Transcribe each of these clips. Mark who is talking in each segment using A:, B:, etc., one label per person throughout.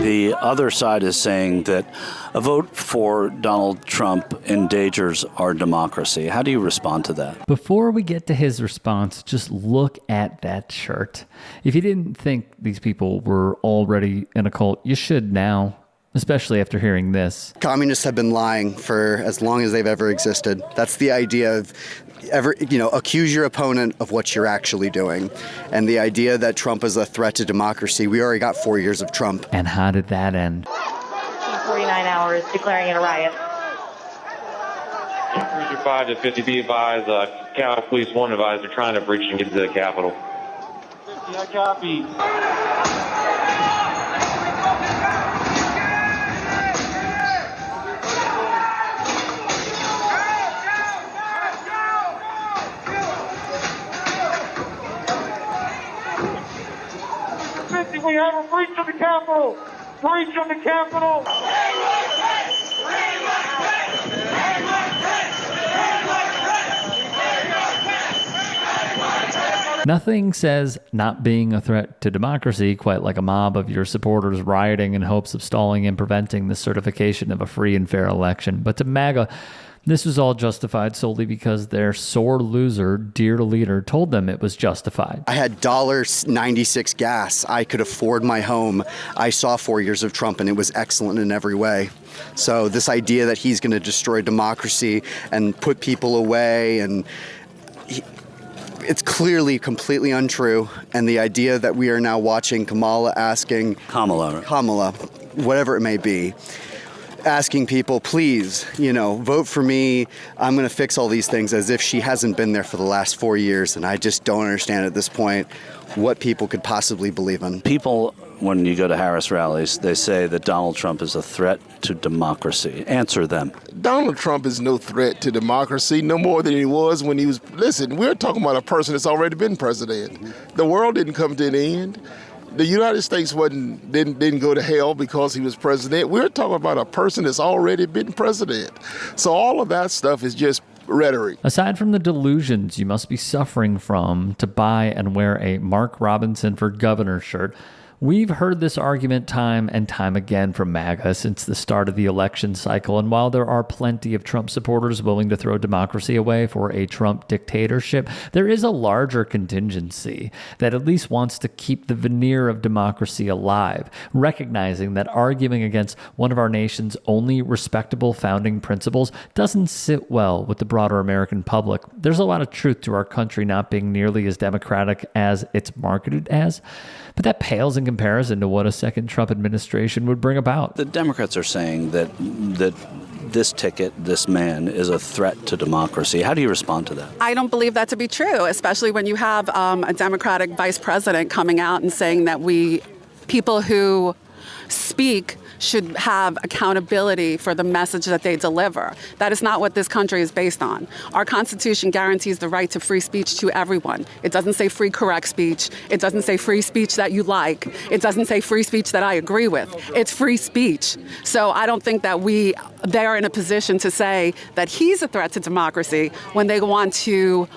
A: The other side is saying that a vote for Donald Trump endangers our democracy. How do you respond to that?
B: Before we get to his response, just look at that shirt. If you didn't think these people were already in a cult, you should now, especially after hearing this.
C: Communists have been lying for as long as they've ever existed. That's the idea of accuse your opponent of what you're actually doing. And the idea that Trump is a threat to democracy, we already got 4 years of Trump.
B: And how did that end?
D: 49 hours declaring it a riot.
E: 5 to 50 be advised, Capitol Police 1 advised they're trying to breach and get to the Capitol. 50, I copy. We have a breach of the Capitol! Breach of the Capitol!
B: Nothing says not being a threat to democracy quite like a mob of your supporters rioting in hopes of stalling and preventing the certification of a free and fair election. But to MAGA, this was all justified solely because their sore loser, dear leader, told them it was justified.
C: I had $1.96 gas. I could afford my home. I saw 4 years of Trump, and it was excellent in every way. So this idea that he's going to destroy democracy and put people away, and it's clearly completely untrue. And the idea that we are now watching Kamala, whatever it may be, asking people, please, vote for me. I'm going to fix all these things, as if she hasn't been there for the last 4 years. And I just don't understand at this point what people could possibly believe in.
A: People, when you go to Harris rallies, they say that Donald Trump is a threat to democracy. Answer them.
F: Donald Trump is no threat to democracy, no more than he was when he was... Listen, we're talking about a person that's already been president. The world didn't come to an end. The United States didn't go to hell because he was president. We're talking about a person that's already been president. So all of that stuff is just rhetoric.
B: Aside from the delusions you must be suffering from to buy and wear a Mark Robinson for Governor shirt, we've heard this argument time and time again from MAGA since the start of the election cycle, and while there are plenty of Trump supporters willing to throw democracy away for a Trump dictatorship, there is a larger contingency that at least wants to keep the veneer of democracy alive, recognizing that arguing against one of our nation's only respectable founding principles doesn't sit well with the broader American public. There's a lot of truth to our country not being nearly as democratic as it's marketed as, but that pales in comparison to what a second Trump administration would bring about.
A: The Democrats are saying that this ticket, this man, is a threat to democracy. How do you respond to that?
G: I don't believe that to be true, especially when you have a Democratic vice president coming out and saying that people who speak should have accountability for the message that they deliver. That is not what this country is based on. Our Constitution guarantees the right to free speech to everyone. It doesn't say free correct speech. It doesn't say free speech that you like. It doesn't say free speech that I agree with. It's free speech. So I don't think that they are in a position to say that he's a threat to democracy when they want to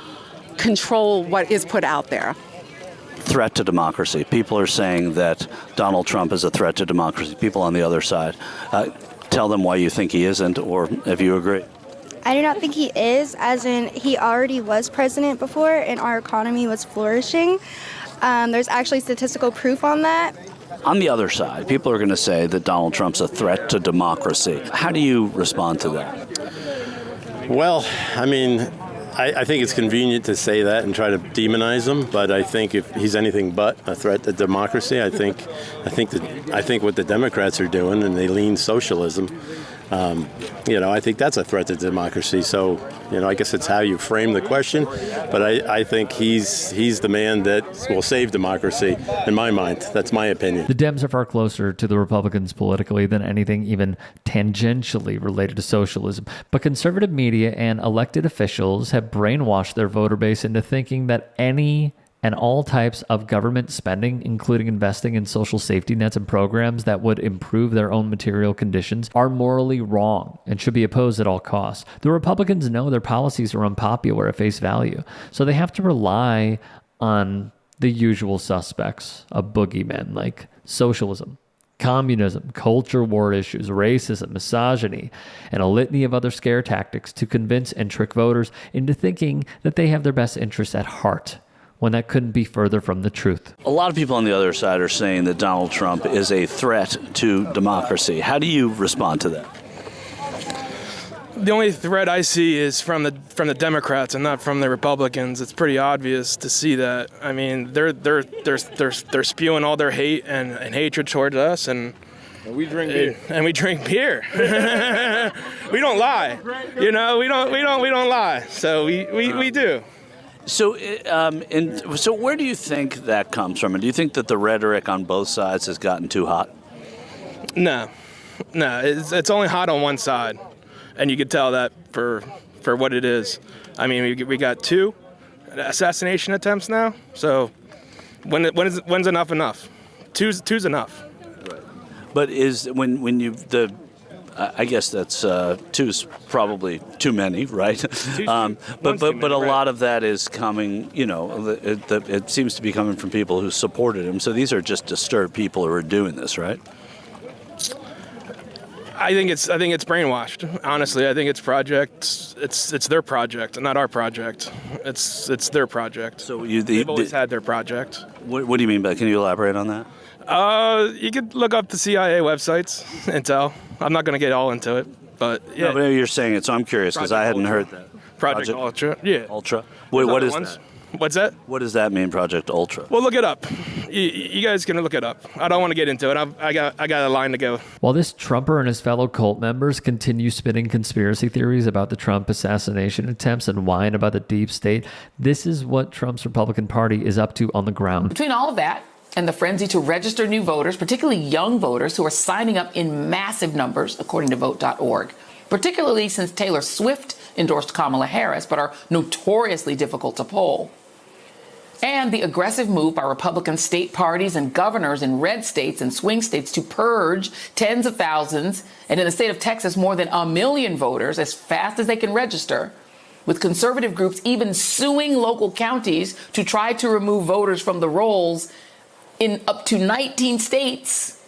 G: control what is put out there.
A: Threat to democracy. People are saying that Donald Trump is a threat to democracy. People on the other side. Tell them why you think he isn't, or if you agree.
H: I do not think he is, as in he already was president before and our economy was flourishing. There's actually statistical proof on that.
A: On the other side, people are going to say that Donald Trump's a threat to democracy. How do you respond to that?
I: Well, I think it's convenient to say that and try to demonize him, but I think if he's anything but a threat to democracy, I think what the Democrats are doing, and they lean socialism, I think that's a threat to democracy. So, I guess it's how you frame the question, but I think he's the man that will save democracy, in my mind. That's my opinion.
B: The Dems are far closer to the Republicans politically than anything even tangentially related to socialism, but conservative media and elected officials have brainwashed their voter base into thinking that any and all types of government spending, including investing in social safety nets and programs that would improve their own material conditions, are morally wrong and should be opposed at all costs. The Republicans know their policies are unpopular at face value, so they have to rely on the usual suspects of boogeymen like socialism, communism, culture war issues, racism, misogyny, and a litany of other scare tactics to convince and trick voters into thinking that they have their best interests at heart, when that couldn't be further from the truth.
A: A lot of people on the other side are saying that Donald Trump is a threat to democracy. How do you respond to that?
J: The only threat I see is from the Democrats and not from the Republicans. It's pretty obvious to see that. I mean, they're spewing all their hate and hatred towards us, and we drink beer. And we drink beer. We don't lie. You know, we don't lie. So we do.
A: So, so where do you think that comes from? And do you think that the rhetoric on both sides has gotten too hot?
J: No, it's only hot on one side. And you could tell that for what it is. I mean, we got 2 assassination attempts now. So when's enough? Two's enough.
A: Right. But I guess that's 2's probably too many, right? But a lot of that is coming. You know, it seems to be coming from people who supported him. So these are just disturbed people who are doing this, right?
J: I think it's brainwashed. Honestly, I think it's it's their project, not our project. It's their project.
A: So
J: they've always had their project.
A: What do you mean by? Can you elaborate on that?
J: You could look up the CIA websites and tell. I'm not going to get all into it, but yeah.
A: No, but you're saying it, so I'm curious because I hadn't heard that.
J: Project Ultra, yeah.
A: Ultra. Wait, what is that?
J: What's that?
A: What does that mean, Project Ultra?
J: Well, look it up. You guys can look it up. I don't want to get into it. I got a line to go.
B: While this Trumper and his fellow cult members continue spinning conspiracy theories about the Trump assassination attempts and whine about the deep state, this is what Trump's Republican Party is up to on the ground.
K: Between all of that and the frenzy to register new voters, particularly young voters who are signing up in massive numbers, according to Vote.org, particularly since Taylor Swift endorsed Kamala Harris, but are notoriously difficult to poll. And the aggressive move by Republican state parties and governors in red states and swing states to purge tens of thousands, and in the state of Texas, more than 1 million voters as fast as they can register, with conservative groups even suing local counties to try to remove voters from the rolls in up to 19 states.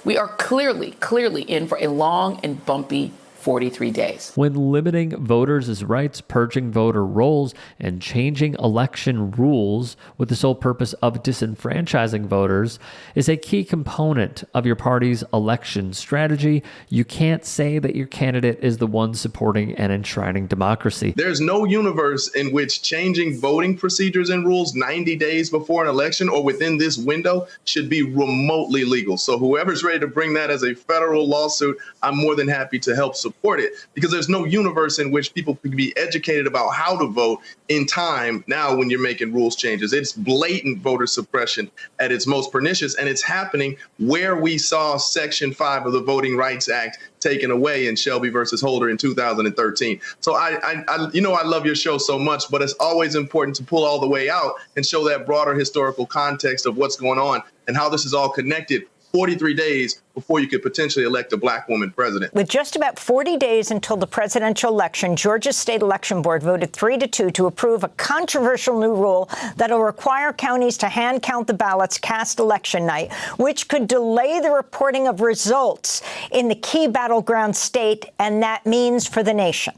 K: We are clearly in for a long and bumpy 43 days.
B: When limiting voters' rights, purging voter rolls, and changing election rules with the sole purpose of disenfranchising voters is a key component of your party's election strategy, you can't say that your candidate is the one supporting and enshrining democracy.
L: There's no universe in which changing voting procedures and rules 90 days before an election or within this window should be remotely legal. So whoever's ready to bring that as a federal lawsuit, I'm more than happy to help support it, because there's no universe in which people can be educated about how to vote in time now when you're making rules changes. It's blatant voter suppression at its most pernicious, and it's happening where we saw Section 5 of the Voting Rights Act taken away in Shelby versus Holder in 2013. So I love your show so much, but it's always important to pull all the way out and show that broader historical context of what's going on and how this is all connected 43 days before you could potentially elect a black woman president.
M: With just about 40 days until the presidential election, Georgia's state election board voted 3-2 to approve a controversial new rule that will require counties to hand count the ballots cast election night, which could delay the reporting of results in the key battleground state, and that means for the nation.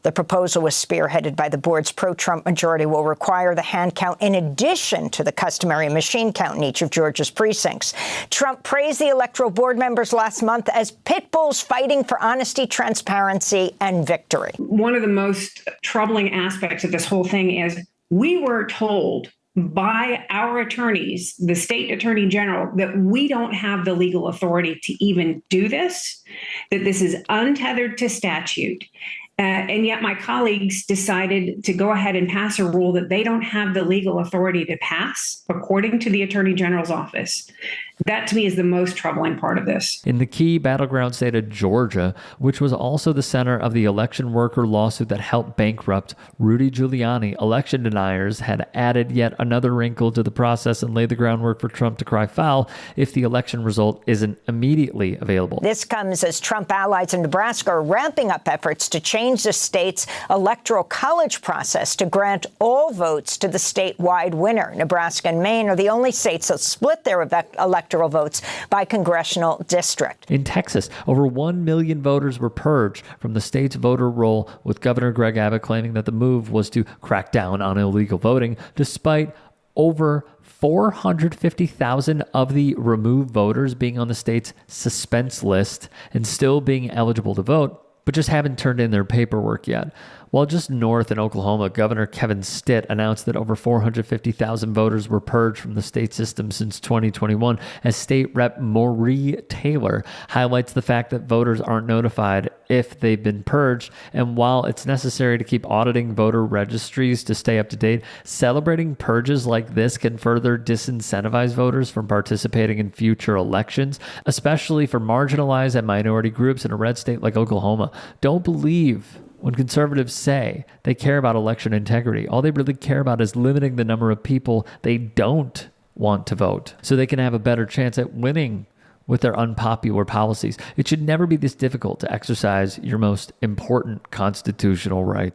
M: The proposal was spearheaded by the board's pro-Trump majority, will require the hand count in addition to the customary machine count in each of Georgia's precincts. Trump praised the electoral board members last month as pit bulls fighting for honesty, transparency, and victory.
N: One of the most troubling aspects of this whole thing is we were told by our attorneys, the state attorney general, that we don't have the legal authority to even do this, that this is untethered to statute. And yet my colleagues decided to go ahead and pass a rule that they don't have the legal authority to pass, according to the Attorney General's office. That, to me, is the most troubling part of this.
B: In the key battleground state of Georgia, which was also the center of the election worker lawsuit that helped bankrupt Rudy Giuliani, election deniers had added yet another wrinkle to the process and laid the groundwork for Trump to cry foul if the election result isn't immediately available.
M: This comes as Trump allies in Nebraska are ramping up efforts to change the state's electoral college process to grant all votes to the statewide winner. Nebraska and Maine are the only states that split their election electoral votes by congressional district.
B: In Texas, over 1 million voters were purged from the state's voter roll, with Governor Greg Abbott claiming that the move was to crack down on illegal voting, despite over 450,000 of the removed voters being on the state's suspense list and still being eligible to vote, but just haven't turned in their paperwork yet. While just north in Oklahoma, Governor Kevin Stitt announced that over 450,000 voters were purged from the state system since 2021, as State Rep Mauree Taylor highlights the fact that voters aren't notified if they've been purged. And while it's necessary to keep auditing voter registries to stay up to date, celebrating purges like this can further disincentivize voters from participating in future elections, especially for marginalized and minority groups in a red state like Oklahoma. Don't believe when conservatives say they care about election integrity. All they really care about is limiting the number of people they don't want to vote so they can have a better chance at winning with their unpopular policies. It should never be this difficult to exercise your most important constitutional right.